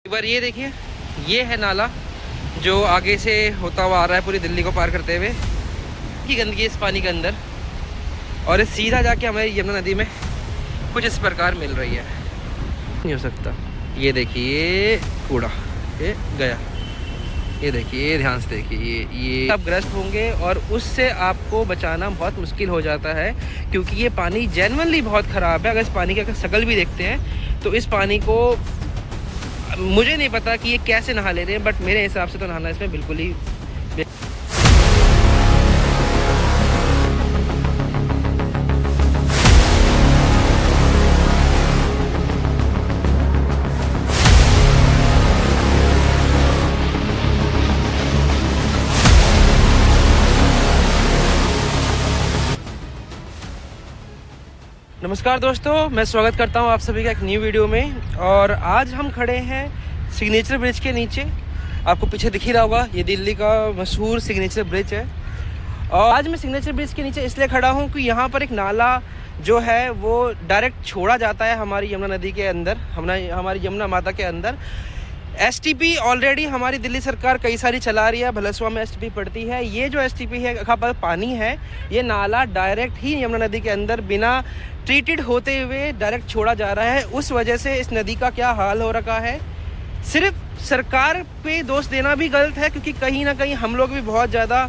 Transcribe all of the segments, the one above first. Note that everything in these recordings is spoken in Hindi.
एक बार ये देखिए, ये है नाला जो आगे से होता हुआ आ रहा है पूरी दिल्ली को पार करते हुए। की गंदगी इस पानी के अंदर और ये सीधा जाके हमारी यमुना नदी में कुछ इस प्रकार मिल रही है। नहीं हो सकता। ये देखिए कूड़ा, ये गया। ये देखिए, ध्यान से देखिए, ये आप ग्रस्त होंगे और उससे आपको बचाना बहुत मुश्किल हो जाता है क्योंकि ये पानी जेन्युइनली बहुत ख़राब है। अगर इस पानी का शक्ल भी देखते हैं तो इस पानी को मुझे नहीं पता कि ये कैसे नहा ले रहे हैं, बट मेरे हिसाब से तो नहाना इसमें बिल्कुल ही नमस्कार दोस्तों, मैं स्वागत करता हूं आप सभी का एक न्यू वीडियो में। और आज हम खड़े हैं सिग्नेचर ब्रिज के नीचे। आपको पीछे दिख ही रहा होगा, ये दिल्ली का मशहूर सिग्नेचर ब्रिज है। और आज मैं सिग्नेचर ब्रिज के नीचे इसलिए खड़ा हूं कि यहाँ पर एक नाला जो है वो डायरेक्ट छोड़ा जाता है हमारी यमुना नदी के अंदर, हमारी यमुना माता के अंदर। एसटीपी ऑलरेडी हमारी दिल्ली सरकार कई सारी चला रही है, भलसवा में एसटीपी पड़ती है। ये जो एसटीपी है का पानी है, ये नाला डायरेक्ट ही यमुना नदी के अंदर बिना ट्रीटेड होते हुए डायरेक्ट छोड़ा जा रहा है। उस वजह से इस नदी का क्या हाल हो रखा है। सिर्फ सरकार पे दोष देना भी गलत है क्योंकि कहीं ना कहीं हम लोग भी बहुत ज़्यादा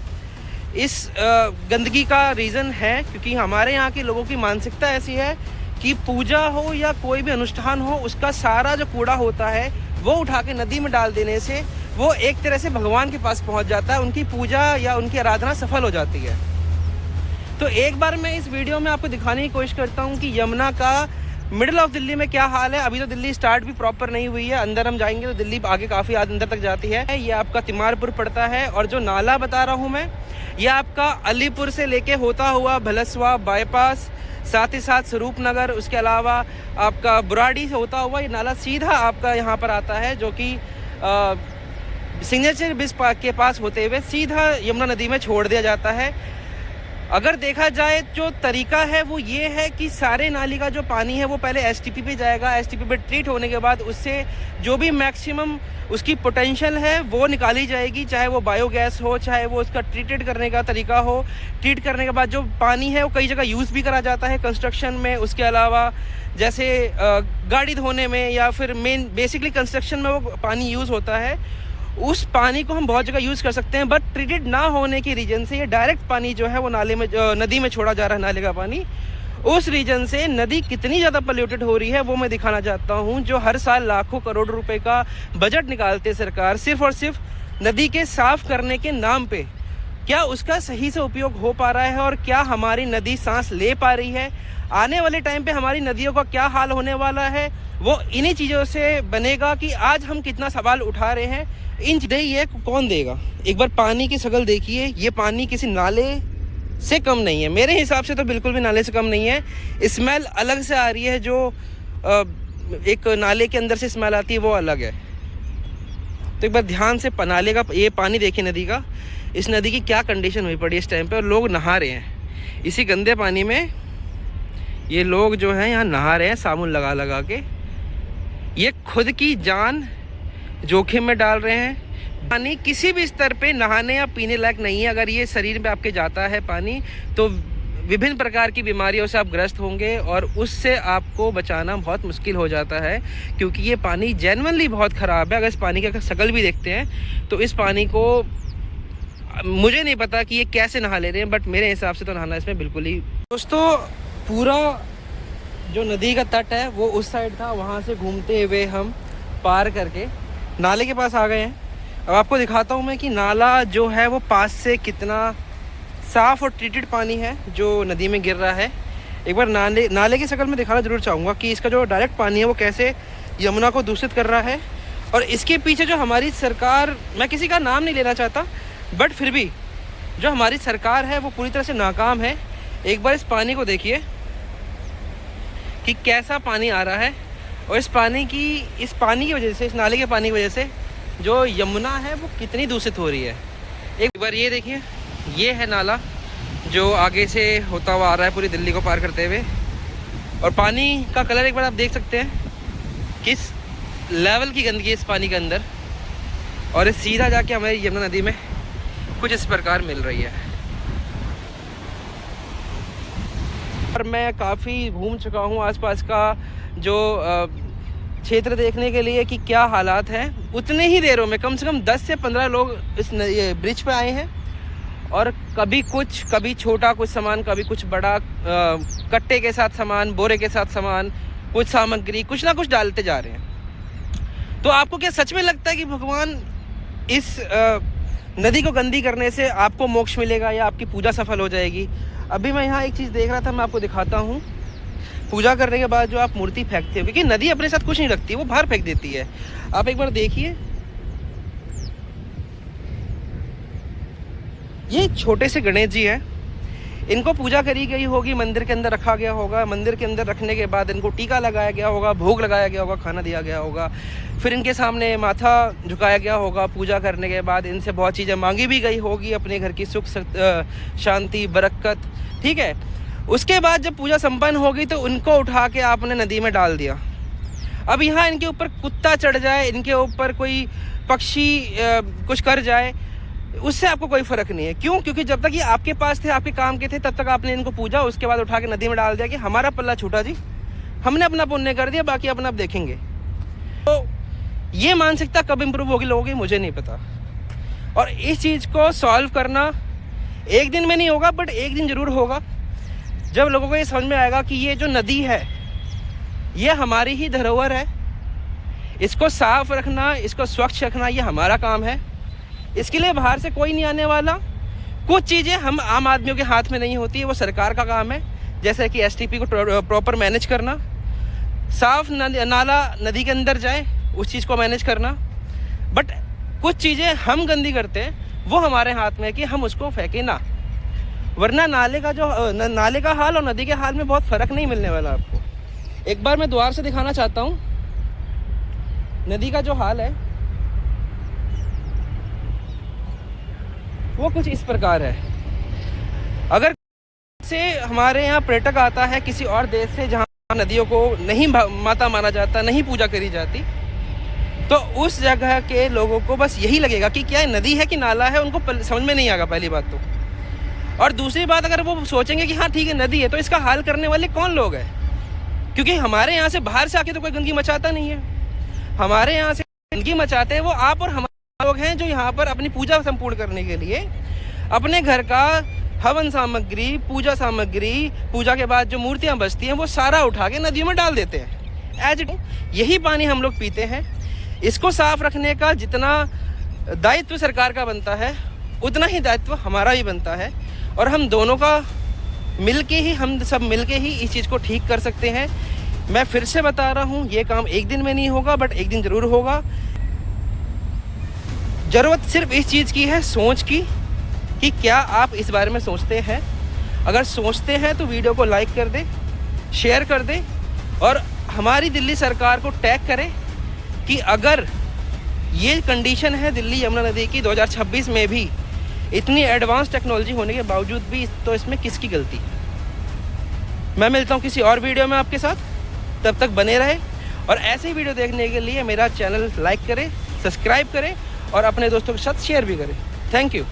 इस गंदगी का रीज़न है, क्योंकि हमारे यहाँ के लोगों की मानसिकता ऐसी है कि पूजा हो या कोई भी अनुष्ठान हो, उसका सारा जो कूड़ा होता है वो उठा के नदी में डाल देने से वो एक तरह से भगवान के पास पहुंच जाता है, उनकी पूजा या उनकी आराधना सफल हो जाती है। तो एक बार मैं इस वीडियो में आपको दिखाने की कोशिश करता हूं कि यमुना का मिडिल ऑफ दिल्ली में क्या हाल है। अभी तो दिल्ली स्टार्ट भी प्रॉपर नहीं हुई है, अंदर हम जाएंगे तो दिल्ली आगे काफ़ी अंदर तक जाती है। ये आपका तिमारपुर पड़ता है और जो नाला बता रहा हूँ मैं, ये आपका अलीपुर से लेके होता हुआ भलसवा बाईपास, साथ ही साथ स्वरूप नगर, उसके अलावा आपका बुराड़ी से होता हुआ ये नाला सीधा आपका यहाँ पर आता है, जो कि सिग्नेचर ब्रिज के पास होते हुए सीधा यमुना नदी में छोड़ दिया जाता है। अगर देखा जाए जो तरीका है वो ये है कि सारे नाली का जो पानी है वो पहले एसटीपी पे जाएगा। एसटीपी पे ट्रीट होने के बाद उससे जो भी मैक्सिमम उसकी पोटेंशियल है वो निकाली जाएगी, चाहे वो बायोगैस हो, चाहे वो उसका ट्रीटेड करने का तरीका हो। ट्रीट करने के बाद जो पानी है वो कई जगह यूज़ भी करा जाता है कंस्ट्रक्शन में, उसके अलावा जैसे गाड़ी धोने में या फिर मेन बेसिकली कंस्ट्रक्शन में वो पानी यूज़ होता है। उस पानी को हम बहुत जगह यूज़ कर सकते हैं, बट ट्रीटेड ना होने के रीजन से ये डायरेक्ट पानी जो है वो नाले में नदी में छोड़ा जा रहा है, नाले का पानी। उस रीजन से नदी कितनी ज़्यादा पोल्यूटेड हो रही है वो मैं दिखाना चाहता हूँ। जो हर साल लाखों करोड़ रुपए का बजट निकालते सरकार सिर्फ और सिर्फ नदी के साफ़ करने के नाम पे, क्या उसका सही से उपयोग हो पा रहा है और क्या हमारी नदी सांस ले पा रही है। आने वाले टाइम पे हमारी नदियों का क्या हाल होने वाला है वो इन्हीं चीज़ों से बनेगा कि आज हम कितना सवाल उठा रहे हैं। इन ये कौन देगा। एक बार पानी की शक्ल देखिए, ये पानी किसी नाले से कम नहीं है, मेरे हिसाब से तो बिल्कुल भी नाले से कम नहीं है। स्मेल अलग से आ रही है, जो एक नाले के अंदर से स्मेल आती है वो अलग है। तो एक बार ध्यान से नाले का ये पानी देखिए, नदी का, इस नदी की क्या कंडीशन हुई पड़ी इस टाइम पे। और लोग नहा रहे हैं इसी गंदे पानी में, ये लोग जो हैं यहाँ नहा रहे हैं साबुन लगा लगा के। ये खुद की जान जोखिम में डाल रहे हैं। पानी किसी भी स्तर पे नहाने या पीने लायक नहीं है। अगर ये शरीर में आपके जाता है पानी तो विभिन्न प्रकार की बीमारियों से आप ग्रस्त होंगे और उससे आपको बचाना बहुत मुश्किल हो जाता है क्योंकि ये पानी जेन्युइनली बहुत ख़राब है। अगर इस पानी का शक्ल भी देखते हैं तो इस पानी को मुझे नहीं पता कि ये कैसे नहा ले रहे हैं, बट मेरे हिसाब से तो नहाना इसमें बिल्कुल ही। दोस्तों, पूरा जो नदी का तट है वो उस साइड था, वहाँ से घूमते हुए हम पार करके नाले के पास आ गए हैं। अब आपको दिखाता हूँ मैं कि नाला जो है वो पास से कितना साफ़ और ट्रीटेड पानी है जो नदी में गिर रहा है। एक बार नाले की शक्ल में दिखाना ज़रूर चाहूँगा कि इसका जो डायरेक्ट पानी है वो कैसे यमुना को दूषित कर रहा है। और इसके पीछे जो हमारी सरकार, मैं किसी का नाम नहीं लेना चाहता, बट फिर भी जो हमारी सरकार है वो पूरी तरह से नाकाम है। एक बार इस पानी को देखिए कि कैसा पानी आ रहा है और इस पानी की वजह से, इस नाले के पानी की वजह से जो यमुना है वो कितनी दूषित हो रही है। एक बार ये देखिए, ये है नाला जो आगे से होता हुआ आ रहा है पूरी दिल्ली को पार करते हुए। और पानी का कलर एक बार आप देख सकते हैं किस लेवल की गंदगी इस पानी के अंदर, और ये सीधा जाके हमारी यमुना नदी में कुछ इस प्रकार मिल रही है। और मैं काफ़ी घूम चुका हूँ आसपास का जो क्षेत्र देखने के लिए कि क्या हालात हैं। उतने ही देरों में कम से कम 10 से 15 लोग इस ब्रिज पे आए हैं, और कभी कुछ, कभी छोटा कुछ सामान, कभी कुछ बड़ा, कट्टे के साथ सामान, बोरे के साथ सामान, कुछ सामग्री, कुछ ना कुछ डालते जा रहे हैं। तो आपको क्या सच में लगता है कि भगवान इस नदी को गंदी करने से आपको मोक्ष मिलेगा या आपकी पूजा सफल हो जाएगी? अभी मैं यहाँ एक चीज़ देख रहा था, मैं आपको दिखाता हूँ। पूजा करने के बाद जो आप मूर्ति फेंकते हो, क्योंकि नदी अपने साथ कुछ नहीं रखती, वो बाहर फेंक देती है। आप एक बार देखिए, ये छोटे से गणेश जी हैं। इनको पूजा करी गई होगी, मंदिर के अंदर रखा गया होगा। मंदिर के अंदर रखने के बाद इनको टीका लगाया गया होगा, भोग लगाया गया होगा, खाना दिया गया होगा, फिर इनके सामने माथा झुकाया गया होगा। पूजा करने के बाद इनसे बहुत चीज़ें मांगी भी गई होगी, अपने घर की सुख शांति, बरकत, ठीक है। उसके बाद जब पूजा संपन्न हो गई तो उनको उठा के आपने नदी में डाल दिया। अब यहाँ इनके ऊपर कुत्ता चढ़ जाए, इनके ऊपर कोई पक्षी कुछ कर जाए, उससे आपको कोई फ़र्क नहीं है। क्यों? क्योंकि जब तक ये आपके पास थे, आपके काम के थे, तब तक आपने इनको पूजा, उसके बाद उठा के नदी में डाल दिया कि हमारा पल्ला छूटा जी, हमने अपना पुण्य कर दिया, बाकी अपना आप देखेंगे। तो ये मानसिकता कब इम्प्रूव होगी लोगों की, मुझे नहीं पता। और इस चीज़ को सॉल्व करना एक दिन में नहीं होगा, बट एक दिन ज़रूर होगा, जब लोगों को ये समझ में आएगा कि ये जो नदी है ये हमारी ही धरोहर है। इसको साफ रखना, इसको स्वच्छ रखना, ये हमारा काम है। इसके लिए बाहर से कोई नहीं आने वाला। कुछ चीज़ें हम आम आदमियों के हाथ में नहीं होती है, वो सरकार का काम है। जैसे कि एसटीपी को प्रॉपर मैनेज करना, साफ नाला नदी के अंदर जाए, उस चीज़ को मैनेज करना। बट कुछ चीज़ें हम गंदी करते हैं, वो हमारे हाथ में है कि हम उसको फेंकें ना, वरना नाले का हाल और नदी के हाल में बहुत फ़र्क नहीं मिलने वाला आपको। एक बार मैं द्वार से दिखाना चाहता हूँ नदी का जो हाल है, वो कुछ इस प्रकार है। अगर से हमारे यहाँ पर्यटक आता है किसी और देश से जहाँ नदियों को नहीं माता माना जाता, नहीं पूजा करी जाती, तो उस जगह के लोगों को बस यही लगेगा कि क्या नदी है कि नाला है, उनको समझ में नहीं आएगा पहली बात तो। और दूसरी बात, अगर वो सोचेंगे कि हाँ ठीक है नदी है, तो इसका हाल करने वाले कौन लोग हैं? क्योंकि हमारे यहाँ से बाहर से आके तो कोई गंदगी मचाता नहीं है। हमारे यहाँ से गंदगी मचाते हैं वो आप और हमारे लोग हैं, जो यहाँ पर अपनी पूजा संपूर्ण करने के लिए अपने घर का हवन सामग्री, पूजा सामग्री, पूजा के बाद जो मूर्तियाँ बचती हैं वो सारा उठा के नदियों में डाल देते हैं। एज इट यही पानी हम लोग पीते हैं। इसको साफ रखने का जितना दायित्व सरकार का बनता है, उतना ही दायित्व हमारा भी बनता है। और हम दोनों का मिलके ही, हम सब मिलके ही इस चीज़ को ठीक कर सकते हैं। मैं फिर से बता रहा हूँ, ये काम एक दिन में नहीं होगा, बट एक दिन ज़रूर होगा। ज़रूरत सिर्फ इस चीज़ की है, सोच की, कि क्या आप इस बारे में सोचते हैं। अगर सोचते हैं तो वीडियो को लाइक कर दें, शेयर कर दें, और हमारी दिल्ली सरकार को टैग करें कि अगर ये कंडीशन है दिल्ली यमुना नदी की 2026 में भी, इतनी एडवांस टेक्नोलॉजी होने के बावजूद भी, तो इसमें किसकी गलती? मैं मिलता हूँ किसी और वीडियो में आपके साथ, तब तक बने रहे। और ऐसे ही वीडियो देखने के लिए मेरा चैनल लाइक करें, सब्सक्राइब करें और अपने दोस्तों के साथ शेयर भी करें। Thank you.